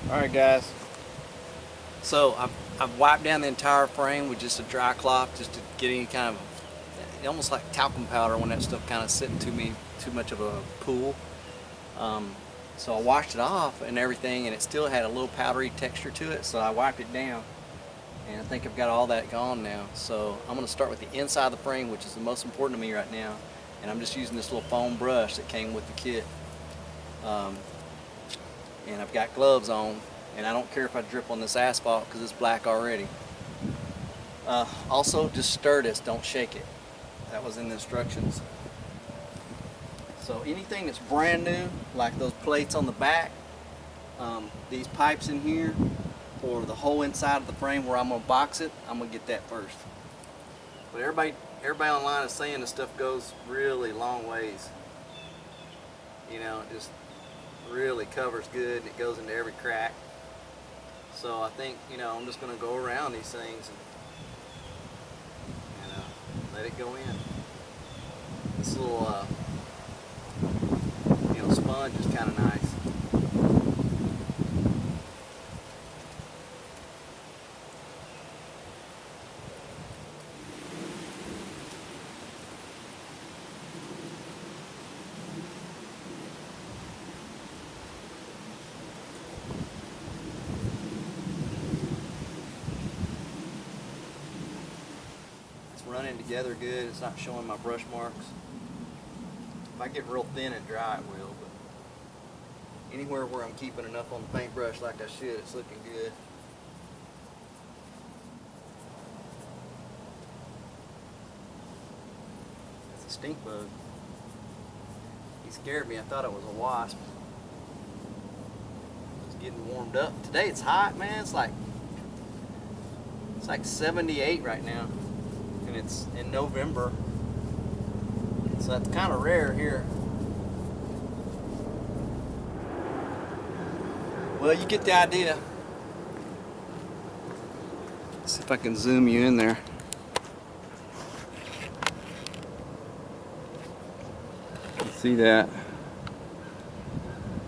Alright guys, so I've wiped down the entire frame with just a dry cloth just to get any kind of, almost like talcum powder when that stuff kind of sitting too much of a pool. Um, so I washed it off and everything, and it still had a little powdery texture to it, so I wiped it down. And I think I've got all that gone now. So I'm going to start with the inside of the frame, which is the most important to me right now. And I'm just using this little foam brush that came with the kit. Um, and I've got gloves on, and I don't care if I drip on this asphalt because it's black already. Also, just stir this, don't shake it. That was in the instructions. So anything that's brand new, like those plates on the back, these pipes in here, or the whole inside of the frame where I'm gonna box it, I'm gonna get that first. But everybody online is saying the stuff goes really long ways. You know, it just really covers good and it goes into every crack. So I think, I'm just gonna go around these things and let it go in. This little sponge is kind of nice. Running together good. It's not showing my brush marks. If I get real thin and dry, it will, but anywhere where I'm keeping enough on the paintbrush like I should, it's looking good. That's a stink bug. He scared me. I thought it was a wasp. It's getting warmed up. Today it's hot, man. It's like 78 right now. And it's in November, so that's kind of rare here. Well, you get the idea. Let's see if I can zoom you in there. You see that?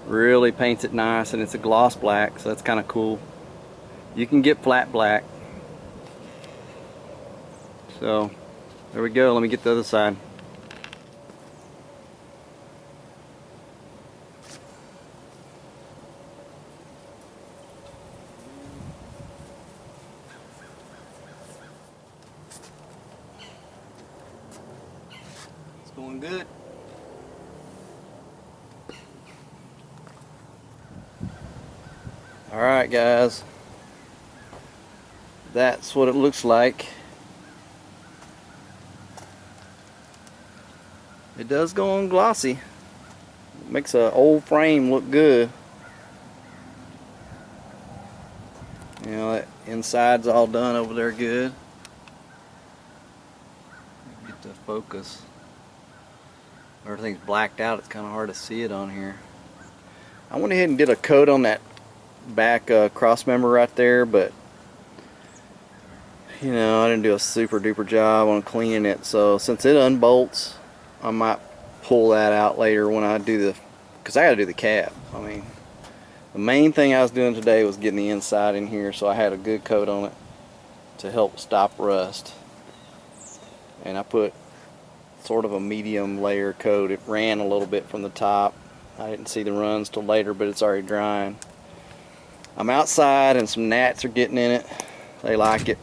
Really paints it nice, and it's a gloss black, so that's kind of cool. You can get flat black. So there we go. Let me get the other side. It's going good. All right, guys. That's what it looks like. It does go on glossy. It makes an old frame look good. That inside's all done over there good. Get the focus. Everything's blacked out. It's kind of hard to see it on here. I went ahead and did a coat on that back cross member right there, but I didn't do a super duper job on cleaning it. So since it unbolts, I might pull that out later when I do because I got to do the cab. I mean, the main thing I was doing today was getting the inside in here, so I had a good coat on it to help stop rust. And I put sort of a medium layer coat. It ran a little bit from the top. I didn't see the runs till later, but it's already drying. I'm outside and some gnats are getting in it. They like it.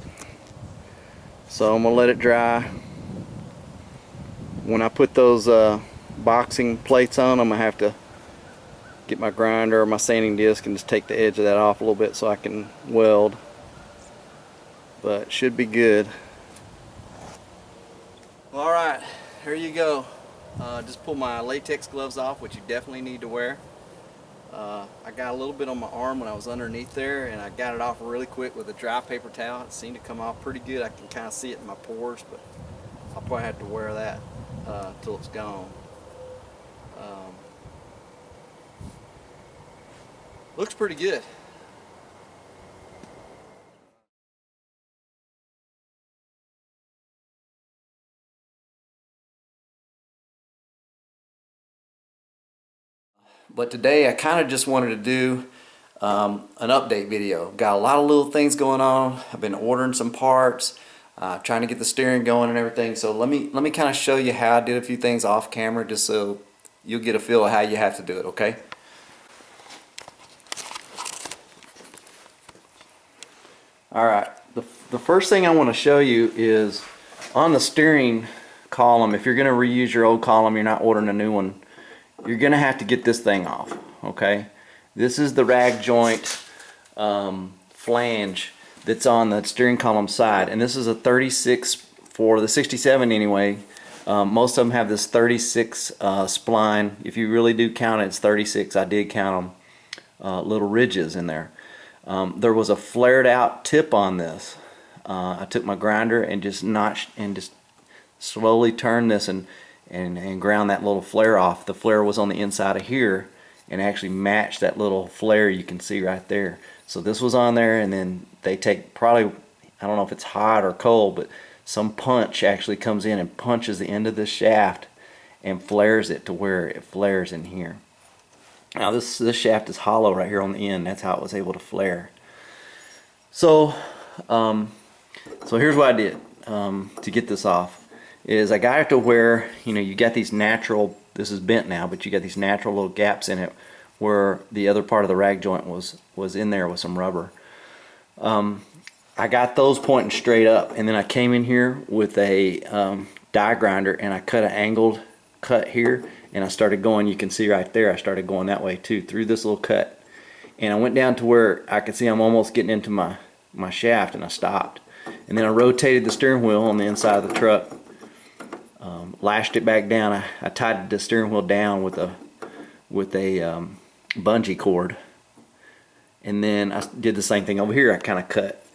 So I'm gonna let it dry. When I put those boxing plates on, I'm gonna have to get my grinder or my sanding disc and just take the edge of that off a little bit so I can weld. But it should be good. All right, here you go. Just pull my latex gloves off, which you definitely need to wear. I got a little bit on my arm when I was underneath there, and I got it off really quick with a dry paper towel. It seemed to come off pretty good. I can kind of see it in my pores, but I'll probably have to wear that till it's gone. Looks pretty good. But today I kind of just wanted to do an update video. Got a lot of little things going on. I've been ordering some parts, trying to get the steering going and everything. So let me kind of show you how I did a few things off camera, just so you'll get a feel of how you have to do it, okay? Alright, the first thing I want to show you is on the steering column. If you're going to reuse your old column, you're not ordering a new one, you're going to have to get this thing off, okay? This is the rag joint flange that's on the steering column side, and this is a 36 for the 67 anyway. Most of them have this 36 spline. If you really do count it, it's 36. I did count them, little ridges in there. There was a flared out tip on this. I took my grinder and just notched and just slowly turned this and ground that little flare off. The flare was on the inside of here and actually matched that little flare you can see right there. So this was on there, and then they take probably, I don't know if it's hot or cold, but some punch actually comes in and punches the end of this shaft and flares it to where it flares in here. Now this shaft is hollow right here on the end. That's how it was able to flare. So so here's what I did to get this off. Is I got it to where, you know, you got these natural, this is bent now, but you got these natural little gaps in it where the other part of the rag joint was in there with some rubber. I got those pointing straight up, and then I came in here with a die grinder and I cut an angled cut here, and I started going, you can see right there, I started going that way too, through this little cut. And I went down to where I could see I'm almost getting into my shaft, and I stopped. And then I rotated the steering wheel on the inside of the truck, lashed it back down. I tied the steering wheel down with a bungee cord, and then I did the same thing over here. I kind of cut,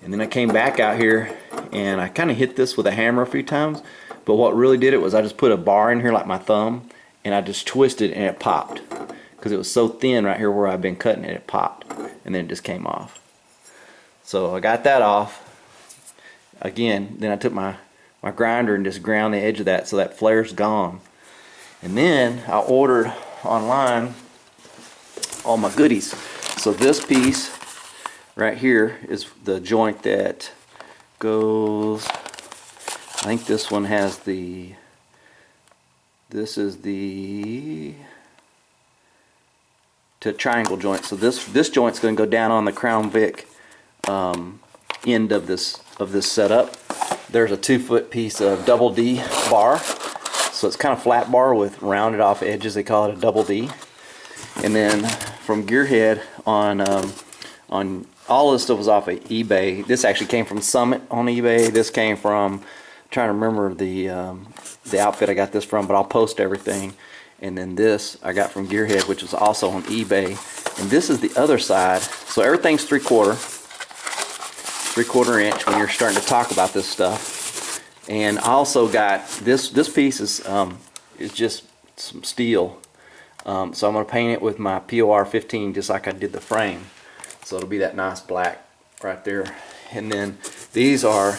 and then I came back out here and I kind of hit this with a hammer a few times, but what really did it was I just put a bar in here like my thumb, and I just twisted and it popped because it was so thin right here where I've been cutting it. It popped, and then it just came off. So I got that off again. Then I took my grinder and just ground the edge of that so that flare's gone. And then I ordered online all my goodies. So this piece right here is the joint that goes, I think this one has this is the triangle joint. So this joint's going to go down on the Crown Vic end of this setup. There's a 2-foot piece of double D bar, so it's kind of flat bar with rounded off edges. They call it a double D. And then from Gearhead on all this stuff was off of eBay. This actually came from Summit on eBay. This came from, I'm trying to remember the outfit I got this from, but I'll post everything. And then this I got from Gearhead, which was also on eBay. And this is the other side. So everything's 3/4 inch when you're starting to talk about this stuff. And I also got this piece is just some steel. So I'm going to paint it with my POR15 just like I did the frame. So it'll be that nice black right there. And then these are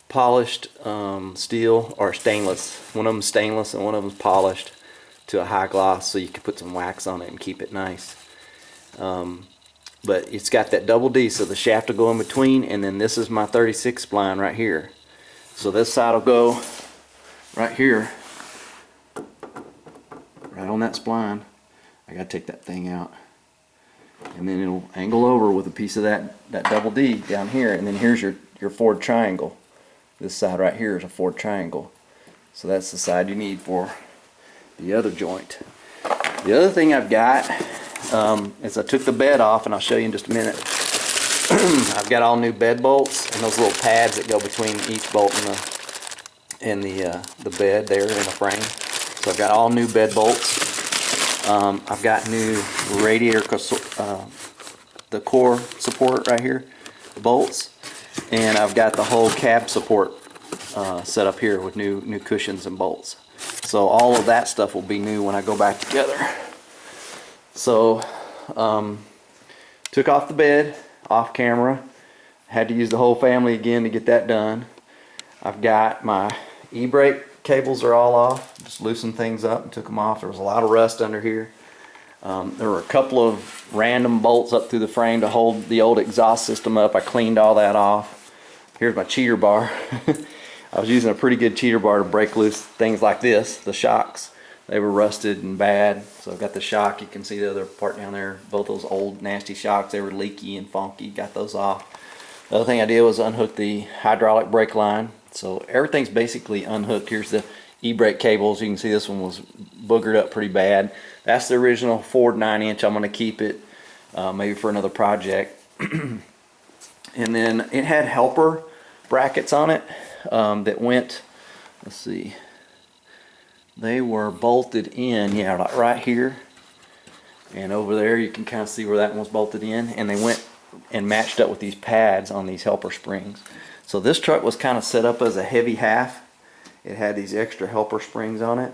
polished steel or stainless. One of them stainless and one of them's polished to a high gloss, so you can put some wax on it and keep it nice. But it's got that double D, so the shaft will go in between, and then this is my 36 spline right here. So this side will go right here, right on that spline. I gotta take that thing out, and then it'll angle over with a piece of that double D down here, and then here's your Ford triangle. This side right here is a Ford triangle, so that's the side you need for the other joint. The other thing I've got is I took the bed off, and I'll show you in just a minute. I've got all new bed bolts and those little pads that go between each bolt and the bed there in the frame. So I've got all new bed bolts. I've got new radiator the core support right here, the bolts, and I've got the whole cab support set up here with new cushions and bolts. So all of that stuff will be new when I go back together. So took off the bed off camera, had to use the whole family again to get that done. I've got my e-brake cables are all off, just loosened things up and took them off. There was a lot of rust under here. There were a couple of random bolts up through the frame to hold the old exhaust system up. I cleaned all that off. Here's my cheater bar. I was using a pretty good cheater bar to break loose things like this, the shocks. They were rusted and bad, so I've got the shock. You can see the other part down there, both those old nasty shocks. They were leaky and funky. Got those off. The other thing I did was unhook the hydraulic brake line. So everything's basically unhooked. Here's the e-brake cables. You can see this one was boogered up pretty bad. That's the original Ford 9-inch. I'm going to keep it maybe for another project. And then it had helper brackets on it that went, let's see, they were bolted in, yeah, like right here. And over there you can kind of see where that one was bolted in. And they went and matched up with these pads on these helper springs. So this truck was kind of set up as a heavy half. It had these extra helper springs on it.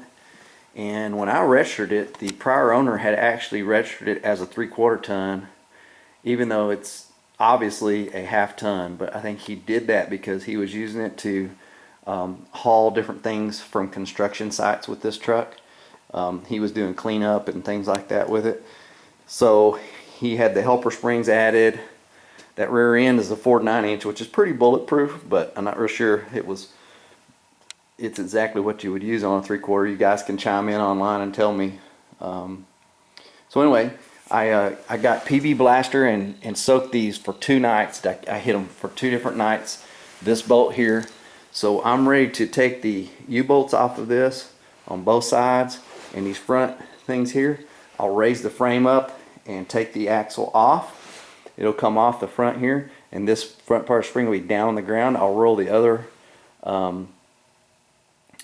And when I registered it, the prior owner had actually registered it as a 3/4 ton, even though it's obviously a half ton. But I think he did that because he was using it to haul different things from construction sites with this truck. He was doing cleanup and things like that with it. So he had the helper springs added. That rear end is a Ford 9-inch, which is pretty bulletproof, but I'm not real sure it's exactly what you would use on a 3/4. You guys can chime in online and tell me. So anyway, I got PB Blaster and soaked these for 2 nights. I hit them for 2 different nights. This bolt here. So I'm ready to take the U-bolts off of this on both sides, and these front things here. I'll raise the frame up and take the axle off. It'll come off the front here, and this front part of the spring will be down on the ground. I'll roll the other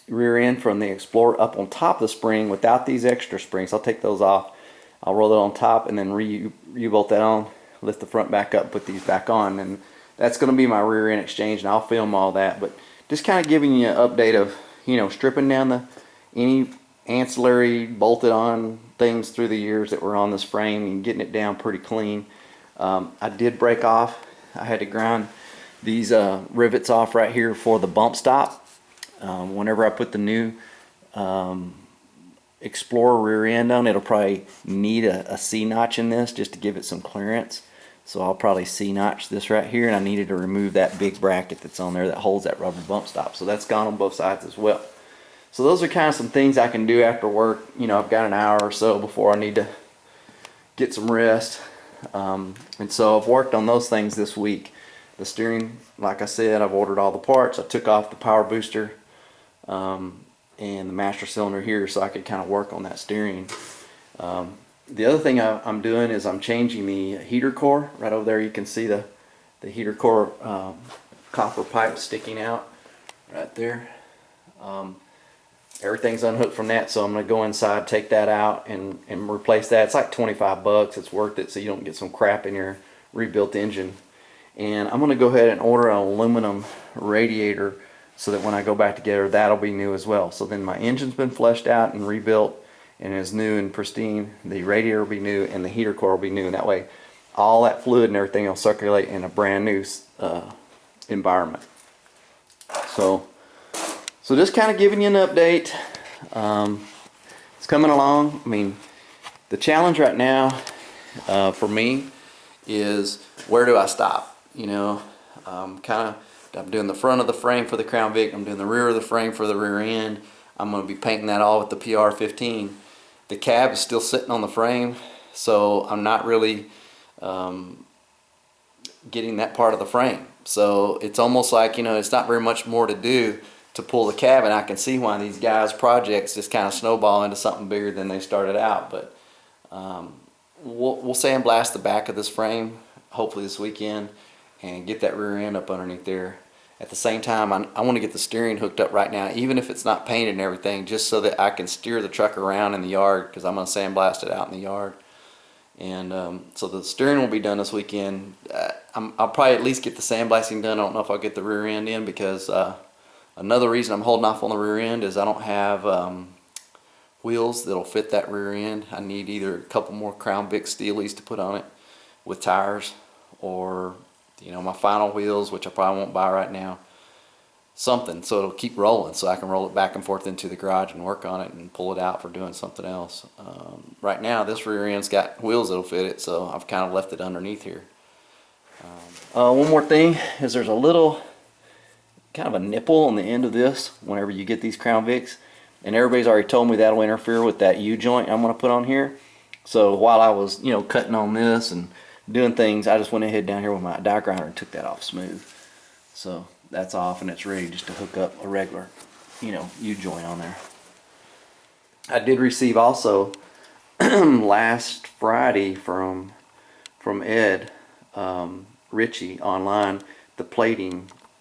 rear end from the Explorer up on top of the spring without these extra springs. I'll take those off. I'll roll it on top and then U-bolt that on, lift the front back up, put these back on, and that's going to be my rear end exchange, and I'll film all that. But just kind of giving you an update of, you know, stripping down any ancillary bolted on things through the years that were on this frame and getting it down pretty clean. I did break off. I had to grind these rivets off right here for the bump stop. Whenever I put the new Explorer rear end on, it'll probably need a C-notch in this just to give it some clearance. So I'll probably C-notch this right here, and I needed to remove that big bracket that's on there that holds that rubber bump stop. So that's gone on both sides as well. So those are kind of some things I can do after work. You know, I've got an hour or so before I need to get some rest. And so I've worked on those things this week. The steering, like I said, I've ordered all the parts. I took off the power booster and the master cylinder here so I could kind of work on that steering. The other thing I'm doing is I'm changing the heater core. Right over there you can see the heater core copper pipe sticking out right there. Everything's unhooked from that, so I'm going to go inside, take that out, and replace that. It's like 25 bucks. It's worth it so you don't get some crap in your rebuilt engine. And I'm going to go ahead and order an aluminum radiator so that when I go back together, that'll be new as well. So then my engine's been flushed out and rebuilt and is new and pristine. The radiator will be new and the heater core will be new. And that way, all that fluid and everything will circulate in a brand new environment. So just kind of giving you an update. It's coming along. I mean, the challenge right now for me is where do I stop? You know, I'm doing the front of the frame for the Crown Vic. I'm doing the rear of the frame for the rear end. I'm going to be painting that all with the PR15. The cab is still sitting on the frame, so I'm not really getting that part of the frame. So it's almost like, you know, it's not very much more to do to pull the cab, and I can see why these guys' projects just kind of snowball into something bigger than they started out. But we'll sandblast the back of this frame hopefully this weekend and get that rear end up underneath there. At the same time, I want to get the steering hooked up right now, even if it's not painted and everything, just so that I can steer the truck around in the yard, because I'm going to sandblast it out in the yard. And so the steering will be done this weekend. I'll probably at least get the sandblasting done. I don't know if I'll get the rear end in, because another reason I'm holding off on the rear end is I don't have wheels that'll fit that rear end. I need either a couple more Crown Vic Steelies to put on it with tires, or, you know, my final wheels, which I probably won't buy right now. something so it'll keep rolling, so I can roll it back and forth into the garage and work on it and pull it out for doing something else. Right now this rear end's got wheels that'll fit it, so I've kind of left it underneath here. One more thing is there's a little kind of a nipple on the end of this whenever you get these Crown Vics, and everybody's already told me that'll interfere with that U-joint I'm going to put on here. So while I was, cutting on this and doing things, I just went ahead down here with my die grinder and took that off smooth. So that's off and it's ready just to hook up a regular, U-joint on there. I did receive also last Friday from Ed Ritchie online the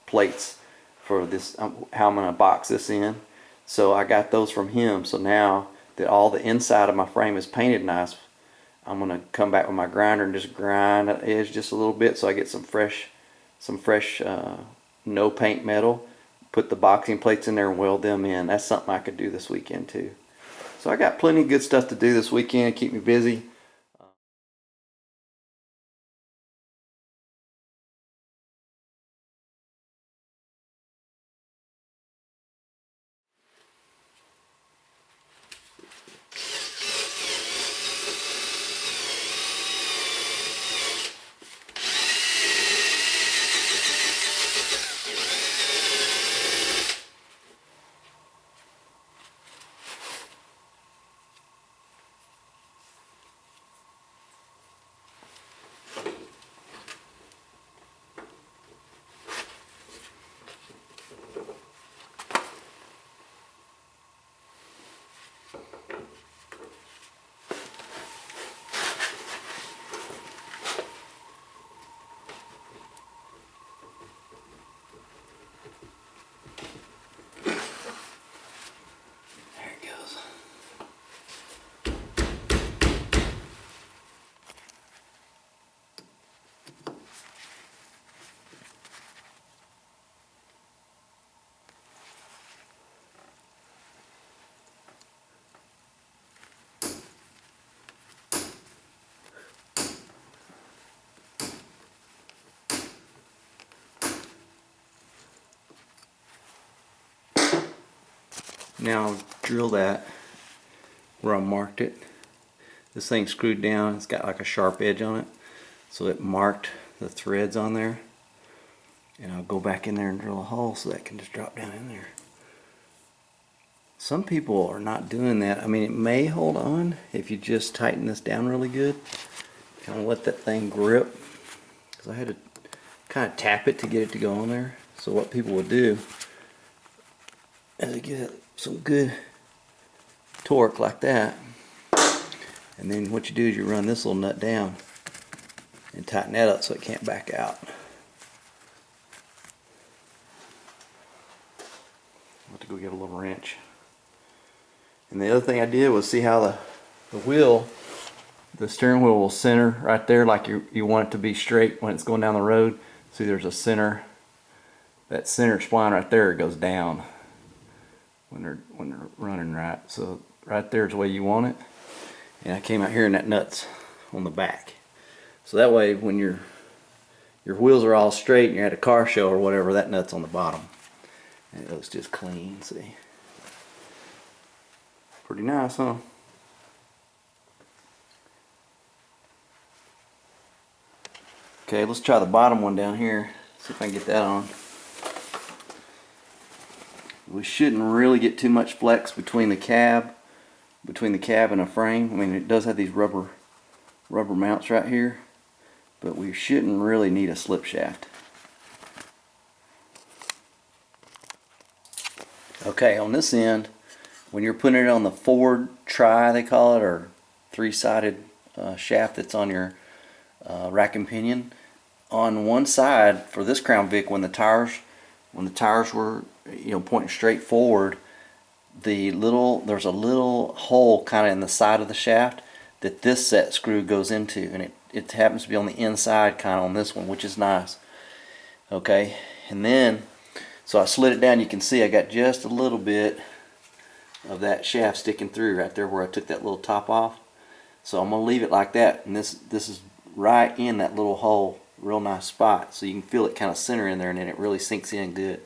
plates for this, how I'm going to box this in. So I got those from him. So now that all the inside of my frame is painted nice, I'm going to come back with my grinder and just grind that edge just a little bit so I get some fresh no paint metal, put the boxing plates in there and weld them in. That's something I could do this weekend too. So I got plenty of good stuff to do this weekend, keep me busy. Now drill that where I marked it. This thing's screwed down, it's got like a sharp edge on it, so it marked the threads on there. And I'll go back in there and drill a hole so that can just drop down in there. Some people are not doing that. I mean, it may hold on if you just tighten this down really good, kind of let that thing grip, because I had to kind of tap it to get it to go on there. So what people will do is they get some good torque like that, and then what you do is you run this little nut down and tighten that up so it can't back out. I'll have to go get a little wrench. And the other thing I did was see how the wheel, the steering wheel will center right there like you want it to be straight when it's going down the road. See, there's a center, that center spline right there goes down when they're running right. So right there is the way you want it. And I came out here and that nut's on the back. So that way when your wheels are all straight and you're at a car show or whatever, that nut's on the bottom. And it looks just clean, see. Pretty nice, huh? Okay, let's try the bottom one down here. See if I can get that on. We shouldn't really get too much flex between the cab and a frame. I mean, it does have these rubber mounts right here, but we shouldn't really need a slip shaft. Okay, on this end, when you're putting it on the forward try, they call it, or three-sided shaft that's on your rack and pinion, on one side for this Crown Vic, when the tires were pointing straight forward, there's a little hole kind of in the side of the shaft that this set screw goes into, and it happens to be on the inside kind of on this one, which is nice. Okay, and then so I slid it down. You can see I got just a little bit of that shaft sticking through right there where I took that little top off. So I'm gonna leave it like that, and this is right in that little hole, real nice spot, so you can feel it kind of center in there, and then it really sinks in good.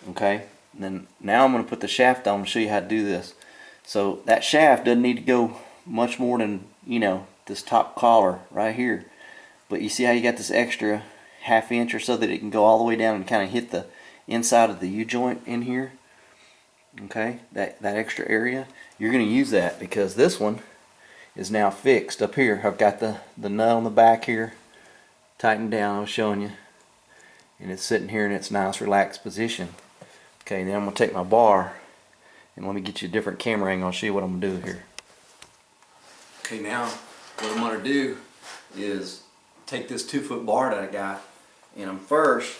Okay, and then now I'm going to put the shaft on and show you how to do this. So that shaft doesn't need to go much more than, you know, this top collar right here. But you see how you got this extra ½ inch or so that it can go all the way down and kind of hit the inside of the U-joint in here. Okay, that extra area, you're going to use that because this one is now fixed up here. I've got the nut on the back here tightened down, I was showing you, and it's sitting here in its nice relaxed position. Okay, then I'm going to take my bar and let me get you a different camera angle. I'll show you what I'm going to do here. Okay, now what I'm going to do is take this 2-foot bar that I got, and I'm first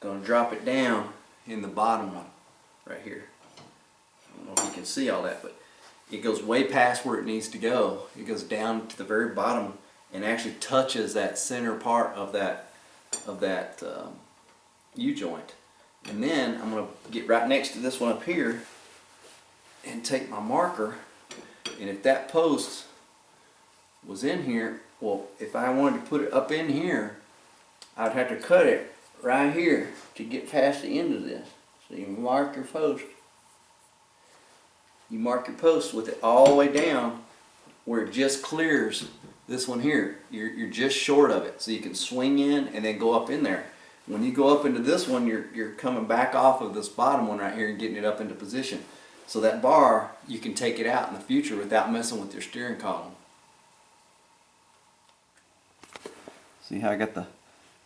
going to drop it down in the bottom one right here. I don't know if you can see all that, but it goes way past where it needs to go. It goes down to the very bottom and actually touches that center part of that U-joint. And then I'm going to get right next to this one up here and take my marker, and if that post was in here, well, if I wanted to put it up in here, I'd have to cut it right here to get past the end of this. So you mark your post. You mark your post with it all the way down where it just clears this one here. You're just short of it, so you can swing in and then go up in there. When you go up into this one, you're coming back off of this bottom one right here and getting it up into position. So that bar, you can take it out in the future without messing with your steering column. See how I got the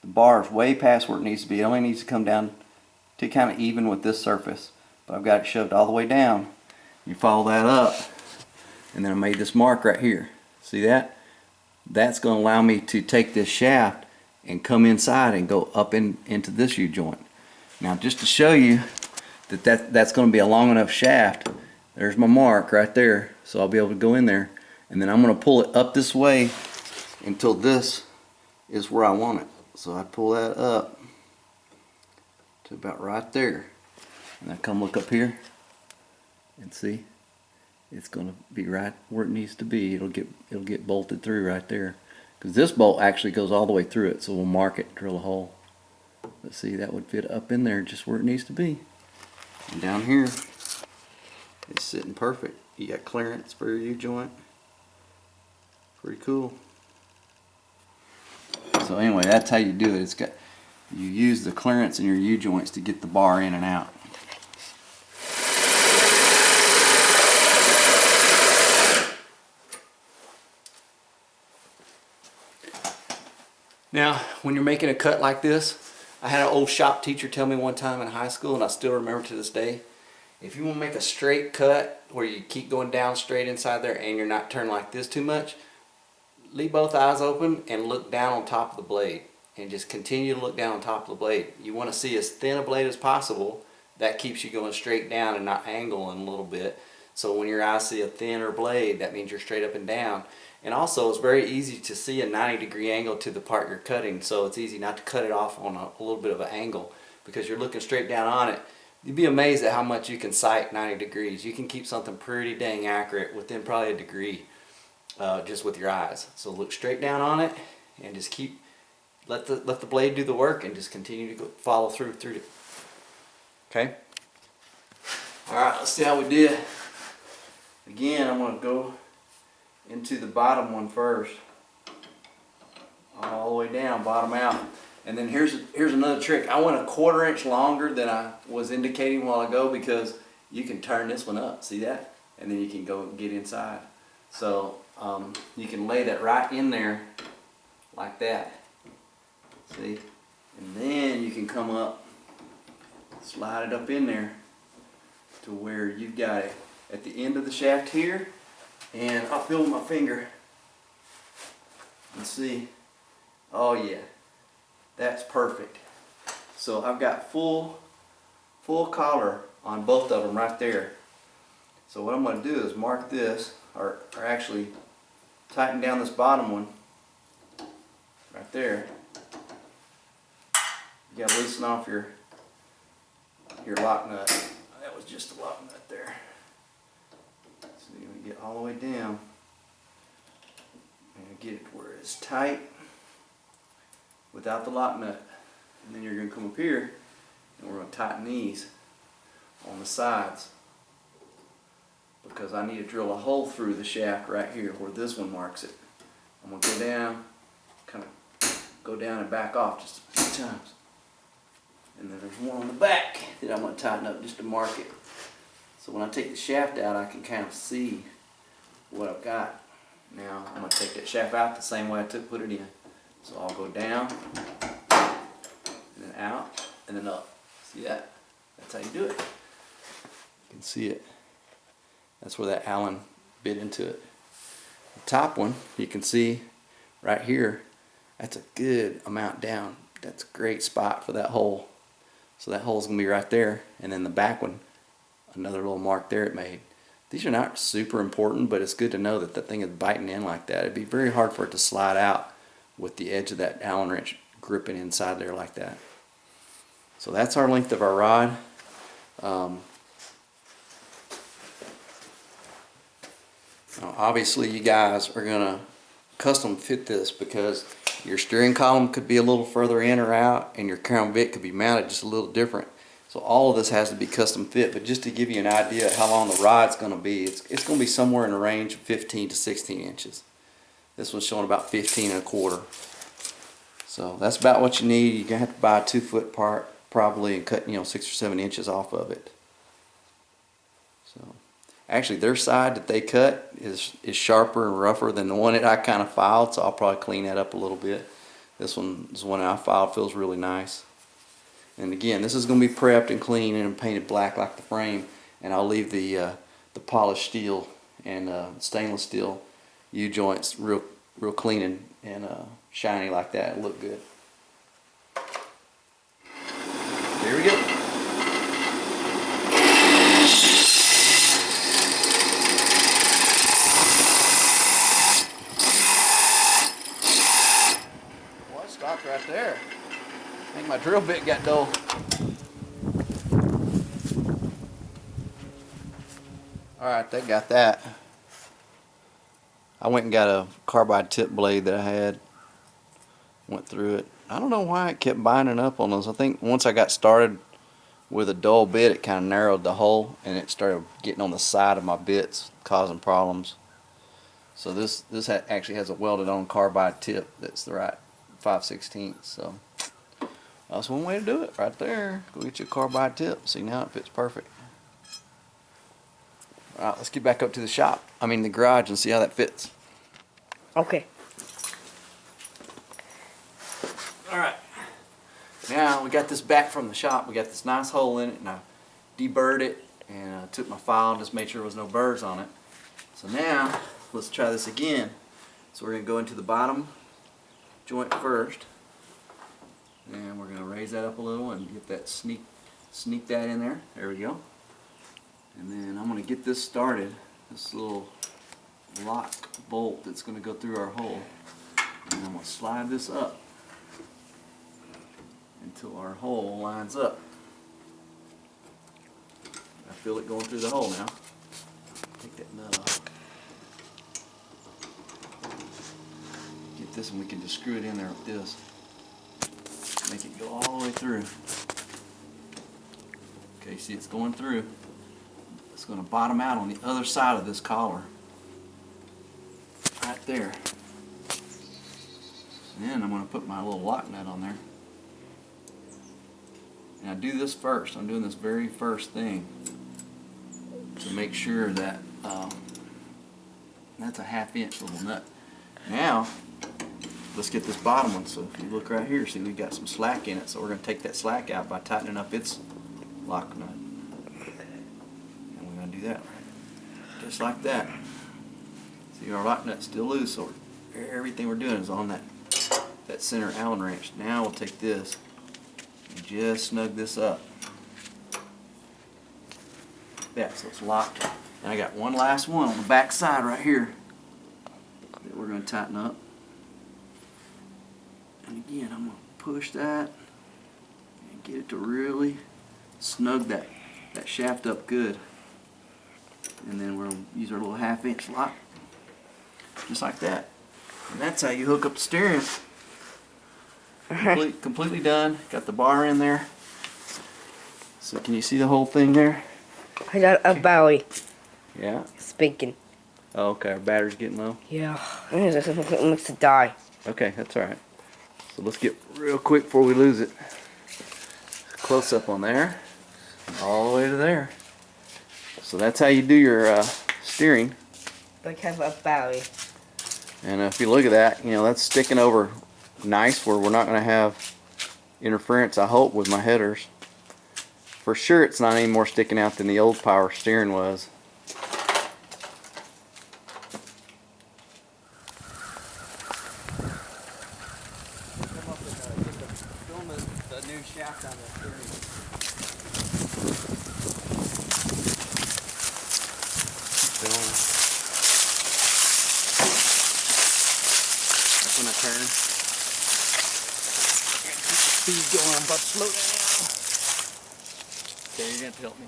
bars way past where it needs to be. It only needs to come down to kind of even with this surface, but I've got it shoved all the way down. You follow that up, and then I made this mark right here. See that? That's going to allow me to take this shaft and come inside and go up into this U-joint. Now, just to show you that's going to be a long enough shaft, there's my mark right there, so I'll be able to go in there, and then I'm going to pull it up this way until this is where I want it. So I pull that up to about right there, and I come look up here and see it's going to be right where it needs to be. It'll get bolted through right there, because this bolt actually goes all the way through it. So we'll mark it, drill a hole. Let's see, that would fit up in there just where it needs to be. And down here it's sitting perfect. You got clearance for your U-joint. Pretty cool. So anyway, that's how you do it. You use the clearance in your U-joints to get the bar in and out. Now, when you're making a cut like this, I had an old shop teacher tell me one time in high school, and I still remember to this day, if you want to make a straight cut where you keep going down straight inside there and you're not turning like this too much, leave both eyes open and look down on top of the blade, and just continue to look down on top of the blade. You want to see as thin a blade as possible. That keeps you going straight down and not angling a little bit. So when your eyes see a thinner blade, that means you're straight up and down. And also, it's very easy to see a 90-degree angle to the part you're cutting, so it's easy not to cut it off on a little bit of an angle because you're looking straight down on it. You'd be amazed at how much you can sight 90 degrees. You can keep something pretty dang accurate within probably a degree just with your eyes. So look straight down on it and just let the blade do the work and just continue to follow through it. Okay? Alright, let's see how we did. Again, I'm going to go into the bottom one first, all the way down, bottom out. And then here's another trick. I went a 1/4 inch longer than I was indicating a while ago because you can turn this one up, see that? And then you can go get inside. So you can lay that right in there like that, see? And then you can come up, slide it up in there to where you've got it at the end of the shaft here. And I'll feel with my finger and see, oh yeah, that's perfect. So I've got full collar on both of them right there. So what I'm going to do is mark this, or actually tighten down this bottom one right there. You got to loosen off your lock nut. That was just a lock nut there. So you're going to get all the way down and get it to where it's tight without the lock nut. And then you're going to come up here And we're going to tighten these on the sides because I need to drill a hole through the shaft right here where this one marks it. I'm going to go down, kind of go down and back off just a few times. And then there's one on the back that I'm going to tighten up just to mark it. So when I take the shaft out, I can kind of see what I've got. Now I'm going to take that shaft out the same way I put it in. So I'll go down, and then out, and then up. See that? That's how you do it. You can see it. That's where that Allen bit into it. The top one, you can see right here, that's a good amount down. That's a great spot for that hole. So that hole's going to be right there. And then the back one, another little mark there it made. These are not super important, but it's good to know that that thing is biting in like that. It'd be very hard for it to slide out with the edge of that Allen wrench gripping inside there like that. So that's our length of our rod. Now obviously you guys are going to custom fit this because your steering column could be a little further in or out and your crown bit could be mounted just a little different. So all of this has to be custom fit, but just to give you an idea of how long the rod's going to be, it's going to be somewhere in the range of 15 to 16 inches. This one's showing about 15 and a quarter. So that's about what you need. You're going to have to buy a 2-foot part probably and cut 6 or 7 inches off of it. So actually their side that they cut is sharper and rougher than the one that I kind of filed, so I'll probably clean that up a little bit. This one is the one I filed, feels really nice. And again, this is going to be prepped and cleaned and painted black like the frame, and I'll leave the polished steel and stainless steel U-joints real clean and shiny like that. It'll look good. Here we go. Well, it stopped right there. I think my drill bit got dull. Alright, they got that. I went and got a carbide tip blade that I had. Went through it. I don't know why it kept binding up on those. I think once I got started with a dull bit, it kind of narrowed the hole and it started getting on the side of my bits, causing problems. So this actually has a welded on carbide tip that's the right 5/16. So that's one way to do it right there. Go get you a carbide tip. See, now it fits perfect. Alright, let's get back up to the shop. The garage, and see how that fits. Okay. Alright. Now we got this back from the shop. We got this nice hole in it, and I deburred it and took my file and just made sure there was no burrs on it. So now let's try this again. So we're going to go into the bottom joint first. And we're going to raise that up a little and get that sneak that in there. There we go. And then I'm going to get this started. This little lock bolt that's going to go through our hole. And I'm going to slide this up until our hole lines up. I feel it going through the hole now. Take that nut off. Get this and we can just screw it in there with this. Make it go all the way through. Okay, see it's going through. It's going to bottom out on the other side of this collar. Right there. And then I'm going to put my little lock nut on there. And I do this first. I'm doing this very first thing to make sure that that's a 1/2 inch little nut. Now let's get this bottom one. So if you look right here, see we got some slack in it. So we're going to take that slack out by tightening up its lock nut. And we're going to do that just like that. See, our lock nut's still loose, so everything we're doing is on that center Allen wrench. Now we'll take this and just snug this up. Like that, so it's locked. And I got one last one on the back side right here that we're going to tighten up. And again, I'm going to push that and get it to really snug that shaft up good. And then we're going to use our little 1/2 inch lock. Just like that. And that's how you hook up the steering. Completely done. Got the bar in there. So can you see the whole thing there? I got a belly. Yeah. Speaking. Oh, okay, our battery's getting low. Yeah. It looks to die. Okay, that's alright. So let's get real quick before we lose it. Close up on there. All the way to there. So that's how you do your steering. But I have a belly. And if you look at that, you know, that's sticking over nice where we're not going to have interference, I hope, with my headers. For sure it's not any more sticking out than the old power steering was. The new shaft on the steering. That's when I turn. Speed going, I'm about to slow down. Okay, you're gonna have to help me.